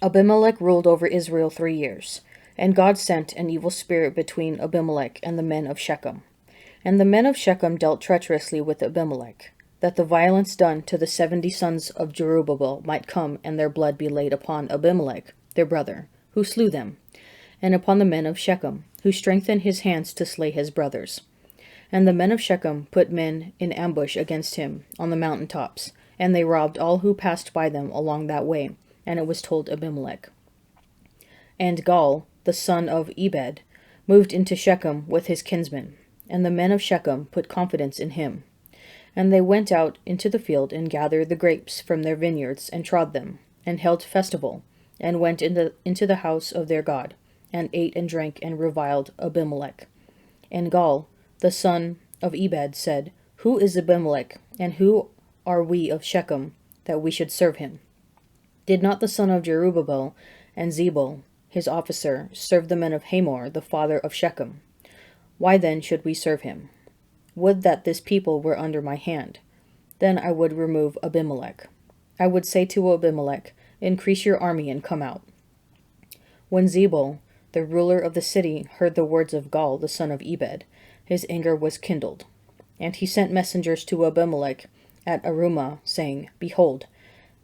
Abimelech ruled over Israel 3 years, and God sent an evil spirit between Abimelech and the men of Shechem. And the men of Shechem dealt treacherously with Abimelech, that the violence done to the 70 sons of Jerubbaal might come, and their blood be laid upon Abimelech, their brother, who slew them, and upon the men of Shechem, who strengthened his hands to slay his brothers. And the men of Shechem put men in ambush against him on the mountain tops, and they robbed all who passed by them along that way, and it was told Abimelech. And Gaal, the son of Ebed, moved into Shechem with his kinsmen, and the men of Shechem put confidence in him. And they went out into the field and gathered the grapes from their vineyards and trod them, and held festival, and went into the house of their God, and ate and drank and reviled Abimelech. And Gaal, the son of Ebed, said, Who is Abimelech, and who are we of Shechem, that we should serve him? Did not the son of Jerubbaal and Zebul, his officer, serve the men of Hamor, the father of Shechem? Why then should we serve him? Would that this people were under my hand. Then I would remove Abimelech. I would say to Abimelech, Increase your army and come out. When Zebul, the ruler of the city, heard the words of Gaal, the son of Ebed, his anger was kindled. And he sent messengers to Abimelech at Arumah, saying, Behold,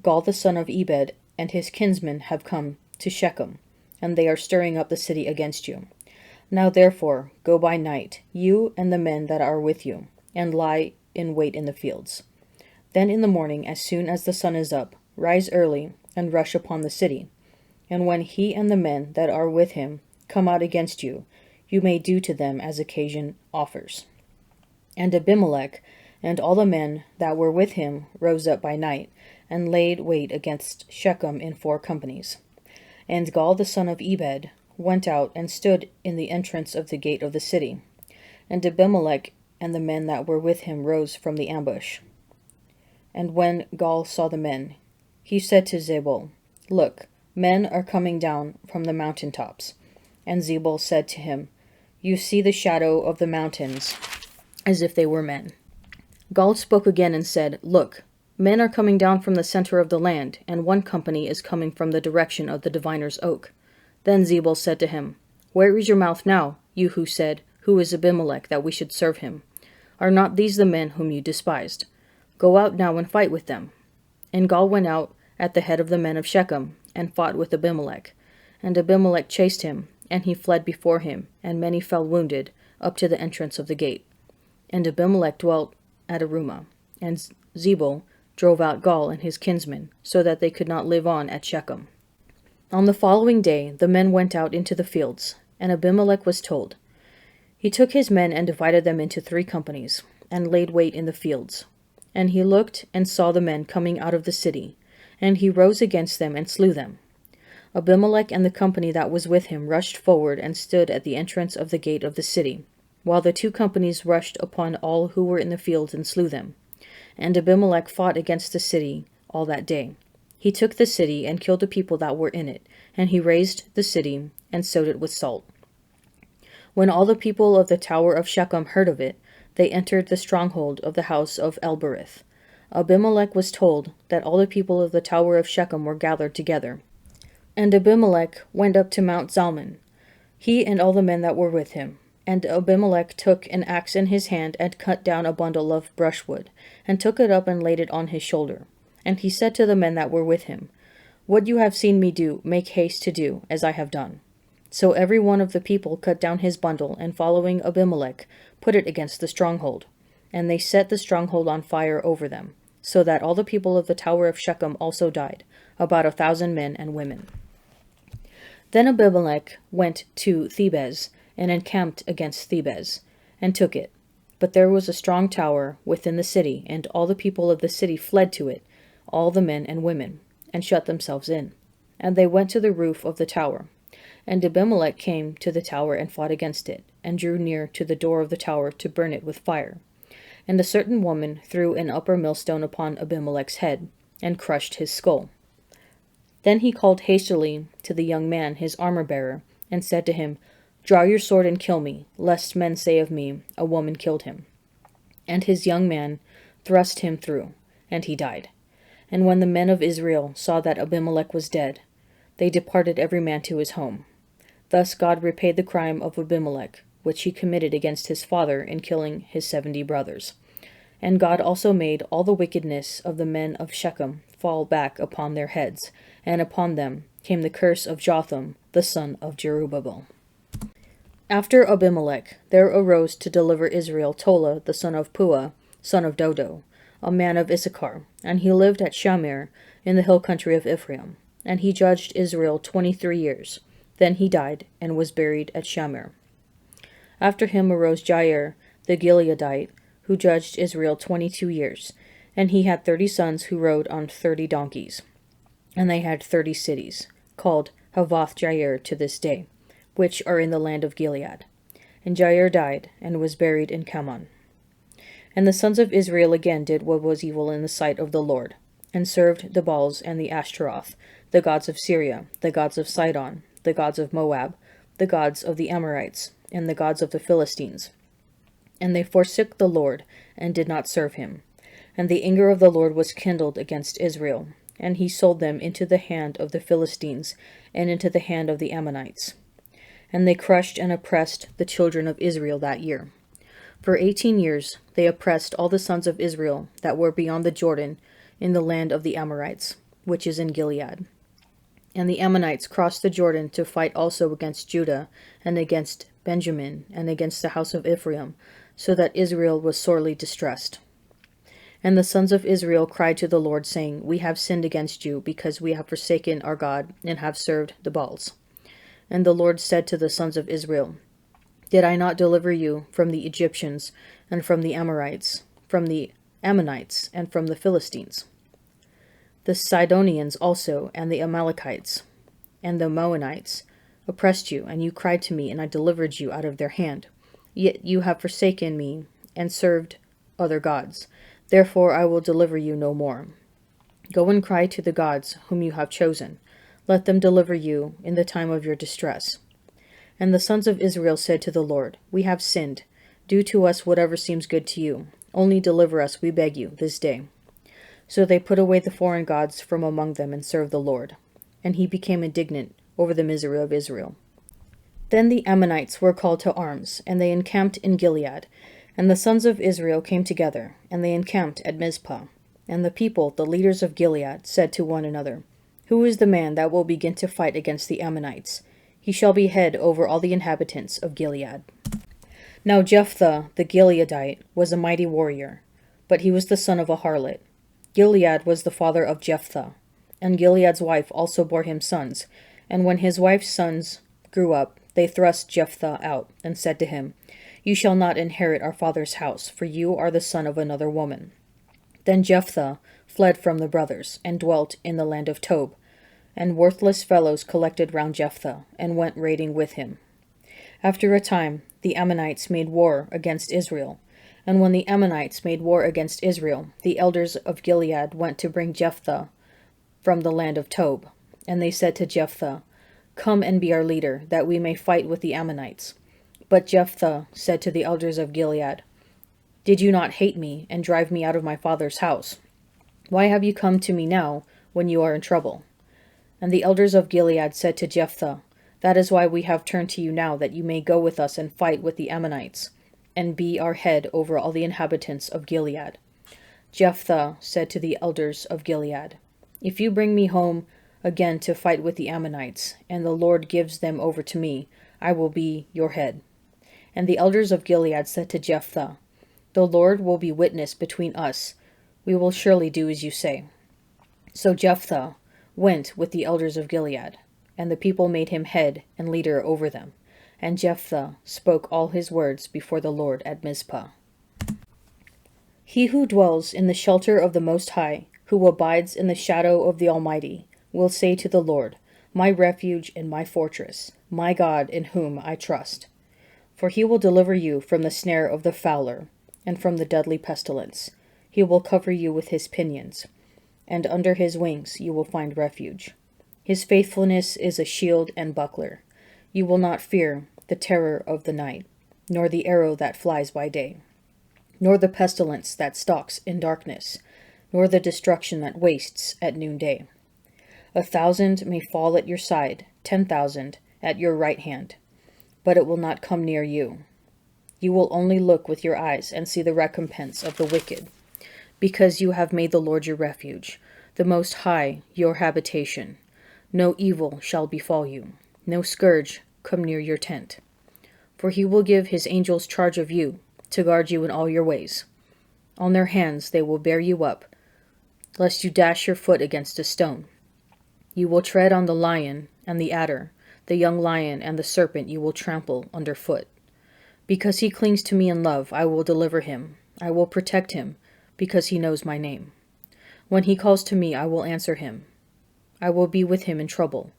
Gaal the son of Ebed and his kinsmen have come to Shechem, and they are stirring up the city against you. Now therefore go by night, you and the men that are with you, and lie in wait in the fields. Then in the morning, as soon as the sun is up, rise early, and rush upon the city. And when he and the men that are with him come out against you, you may do to them as occasion offers. And Abimelech and all the men that were with him rose up by night, and laid wait against Shechem in 4 companies. And Gaal the son of Ebed went out and stood in the entrance of the gate of the city. And Abimelech and the men that were with him rose from the ambush. And when Gaal saw the men, he said to Zebul, Look, men are coming down from the mountain tops. And Zebul said to him, You see the shadow of the mountains, as if they were men. Gaal spoke again and said, Look, men are coming down from the center of the land, and 1 company is coming from the direction of the diviner's oak. Then Zebul said to him, Where is your mouth now, you who said, Who is Abimelech, that we should serve him? Are not these the men whom you despised? Go out now and fight with them. And Gaal went out at the head of the men of Shechem, and fought with Abimelech. And Abimelech chased him, and he fled before him, and many fell wounded, up to the entrance of the gate. And Abimelech dwelt at Arumah, and Zebul drove out Gaal and his kinsmen, so that they could not live on at Shechem. On the following day the men went out into the fields, and Abimelech was told. He took his men and divided them into 3 companies, and laid wait in the fields. And he looked and saw the men coming out of the city, and he rose against them and slew them. Abimelech and the company that was with him rushed forward and stood at the entrance of the gate of the city, while the 2 companies rushed upon all who were in the fields and slew them. And Abimelech fought against the city all that day. He took the city and killed the people that were in it, and he razed the city and sowed it with salt. When all the people of the tower of Shechem heard of it, they entered the stronghold of the house of Elberith. Abimelech was told that all the people of the tower of Shechem were gathered together. And Abimelech went up to Mount Zalmon, he and all the men that were with him. And Abimelech took an axe in his hand and cut down a bundle of brushwood, and took it up and laid it on his shoulder. And he said to the men that were with him, What you have seen me do, make haste to do, as I have done. So every one of the people cut down his bundle, and following Abimelech, put it against the stronghold. And they set the stronghold on fire over them, so that all the people of the tower of Shechem also died, about 1,000 men and women. Then Abimelech went to Thebez, and encamped against Thebez, and took it. But there was a strong tower within the city, and all the people of the city fled to it, all the men and women, and shut themselves in. And they went to the roof of the tower. And Abimelech came to the tower and fought against it, and drew near to the door of the tower to burn it with fire. And a certain woman threw an upper millstone upon Abimelech's head, and crushed his skull. Then he called hastily to the young man, his armor-bearer, and said to him, Draw your sword and kill me, lest men say of me, A woman killed him. And his young man thrust him through, and he died. And when the men of Israel saw that Abimelech was dead, they departed every man to his home. Thus God repaid the crime of Abimelech, which he committed against his father in killing his 70 brothers. And God also made all the wickedness of the men of Shechem fall back upon their heads, and upon them came the curse of Jotham, the son of Jerubbaal. After Abimelech, there arose to deliver Israel Tola, the son of Puah, son of Dodo, a man of Issachar, and he lived at Shamir, in the hill country of Ephraim. And he judged Israel 23 years. Then he died, and was buried at Shamir. After him arose Jair, the Gileadite, who judged Israel 22 years, and he had 30 sons who rode on 30 donkeys. And they had 30 cities, called Havoth Jair to this day, which are in the land of Gilead. And Jair died, and was buried in Kamon. And the sons of Israel again did what was evil in the sight of the Lord, and served the Baals and the Ashtaroth, the gods of Syria, the gods of Sidon, the gods of Moab, the gods of the Amorites, and the gods of the Philistines. And they forsook the Lord, and did not serve him. And the anger of the Lord was kindled against Israel, and he sold them into the hand of the Philistines, and into the hand of the Ammonites. And they crushed and oppressed the children of Israel that year. For 18 years they oppressed all the sons of Israel that were beyond the Jordan, in the land of the Amorites, which is in Gilead. And the Ammonites crossed the Jordan to fight also against Judah, and against Benjamin, and against the house of Ephraim, so that Israel was sorely distressed. And the sons of Israel cried to the Lord, saying, We have sinned against you, because we have forsaken our God, and have served the Baals. And the Lord said to the sons of Israel, Did I not deliver you from the Egyptians, and from the Amorites, from the Ammonites, and from the Philistines? The Sidonians also, and the Amalekites, and the Moabites, oppressed you, and you cried to me, and I delivered you out of their hand. Yet you have forsaken me, and served other gods. Therefore I will deliver you no more. Go and cry to the gods whom you have chosen. Let them deliver you in the time of your distress. And the sons of Israel said to the Lord, We have sinned. Do to us whatever seems good to you. Only deliver us, we beg you, this day. So they put away the foreign gods from among them and served the Lord. And he became indignant over the misery of Israel. Then the Ammonites were called to arms, and they encamped in Gilead. And the sons of Israel came together, and they encamped at Mizpah. And the people, the leaders of Gilead, said to one another, Who is the man that will begin to fight against the Ammonites? He shall be head over all the inhabitants of Gilead. Now Jephthah the Gileadite was a mighty warrior, but he was the son of a harlot. Gilead was the father of Jephthah, and Gilead's wife also bore him sons. And when his wife's sons grew up, they thrust Jephthah out, and said to him, You shall not inherit our father's house, for you are the son of another woman. Then Jephthah fled from the brothers, and dwelt in the land of Tob. And worthless fellows collected round Jephthah, and went raiding with him. After a time, the Ammonites made war against Israel. And when the Ammonites made war against Israel, the elders of Gilead went to bring Jephthah from the land of Tob. And they said to Jephthah, Come and be our leader, that we may fight with the Ammonites. But Jephthah said to the elders of Gilead, Did you not hate me, and drive me out of my father's house? Why have you come to me now, when you are in trouble? And the elders of Gilead said to Jephthah, That is why we have turned to you now, that you may go with us and fight with the Ammonites, and be our head over all the inhabitants of Gilead. Jephthah said to the elders of Gilead, If you bring me home again to fight with the Ammonites, and the Lord gives them over to me, I will be your head. And the elders of Gilead said to Jephthah, The Lord will be witness between us. We will surely do as you say. So Jephthah went with the elders of Gilead, and the people made him head and leader over them. And Jephthah spoke all his words before the Lord at Mizpah. He who dwells in the shelter of the Most High, who abides in the shadow of the Almighty, will say to the Lord, My refuge and my fortress, my God in whom I trust. For he will deliver you from the snare of the fowler, and from the deadly pestilence. He will cover you with his pinions, and under his wings you will find refuge. His faithfulness is a shield and buckler. You will not fear the terror of the night, nor the arrow that flies by day, nor the pestilence that stalks in darkness, nor the destruction that wastes at noonday. 1,000 may fall at your side, 10,000 at your right hand, but it will not come near you. You will only look with your eyes and see the recompense of the wicked, because you have made the Lord your refuge, the Most High your habitation. No evil shall befall you, no scourge come near your tent. For he will give his angels charge of you, to guard you in all your ways. On their hands they will bear you up, lest you dash your foot against a stone. You will tread on the lion and the adder, the young lion and the serpent you will trample underfoot. Because he clings to me in love, I will deliver him. I will protect him, because he knows my name. When he calls to me, I will answer him. I will be with him in trouble.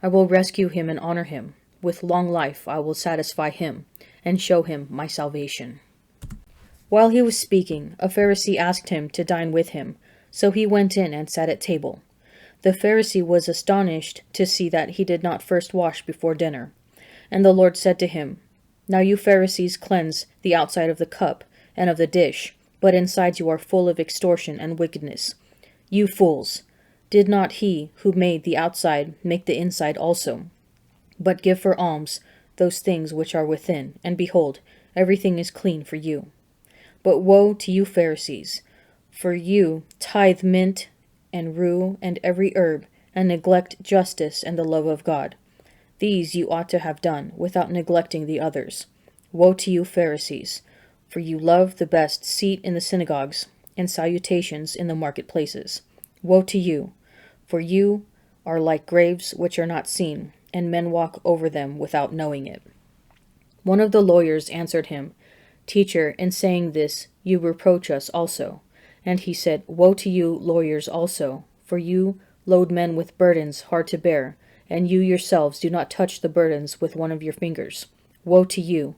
I will rescue him and honor him. With long life I will satisfy him, and show him my salvation. While he was speaking, a Pharisee asked him to dine with him, so he went in and sat at table. The Pharisee was astonished to see that he did not first wash before dinner. And the Lord said to him, Now you Pharisees cleanse the outside of the cup and of the dish, but inside you are full of extortion and wickedness. You fools! Did not he who made the outside make the inside also? But give for alms those things which are within, and behold, everything is clean for you. But woe to you Pharisees! For you tithe mint and rue and every herb, and neglect justice and the love of God. These you ought to have done, without neglecting the others. Woe to you Pharisees! For you love the best seat in the synagogues, and salutations in the marketplaces. Woe to you! For you are like graves which are not seen, and men walk over them without knowing it. One of the lawyers answered him, Teacher, in saying this, you reproach us also. And he said, Woe to you, lawyers also, for you load men with burdens hard to bear, and you yourselves do not touch the burdens with one of your fingers. Woe to you,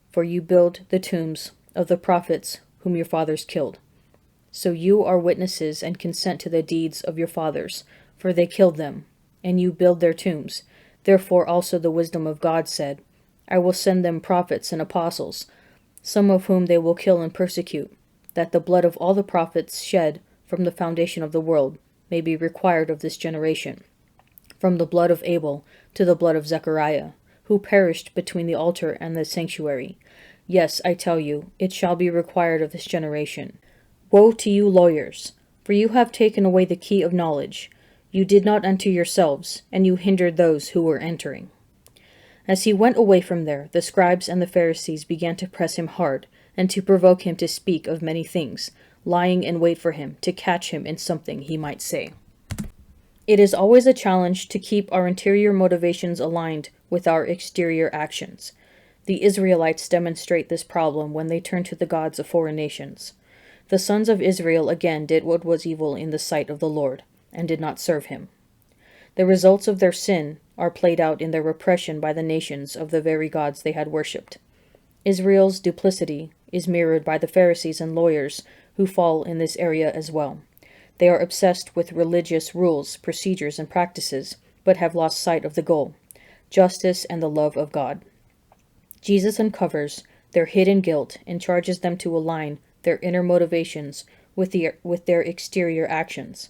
for you build the tombs of the prophets whom your fathers killed. So you are witnesses and consent to the deeds of your fathers, for they killed them, and you build their tombs. Therefore also the wisdom of God said, I will send them prophets and apostles, some of whom they will kill and persecute, that the blood of all the prophets shed from the foundation of the world may be required of this generation, from the blood of Abel to the blood of Zechariah, who perished between the altar and the sanctuary. Yes, I tell you, it shall be required of this generation. Woe to you lawyers! For you have taken away the key of knowledge. You did not enter yourselves, and you hindered those who were entering. As he went away from there, the scribes and the Pharisees began to press him hard, and to provoke him to speak of many things, lying in wait for him, to catch him in something he might say. It is always a challenge to keep our interior motivations aligned with our exterior actions. The Israelites demonstrate this problem when they turn to the gods of foreign nations. The sons of Israel again did what was evil in the sight of the Lord, and did not serve him. The results of their sin are played out in their repression by the nations of the very gods they had worshipped. Israel's duplicity is mirrored by the Pharisees and lawyers who fall in this area as well. They are obsessed with religious rules, procedures, and practices, but have lost sight of the goal, justice and the love of God. Jesus uncovers their hidden guilt and charges them to align their inner motivations with their exterior actions.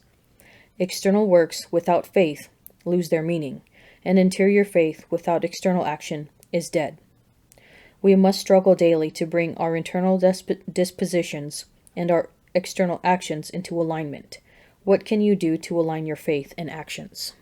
External works without faith lose their meaning, and interior faith without external action is dead. We must struggle daily to bring our internal dispositions and our external actions into alignment. What can you do to align your faith and actions?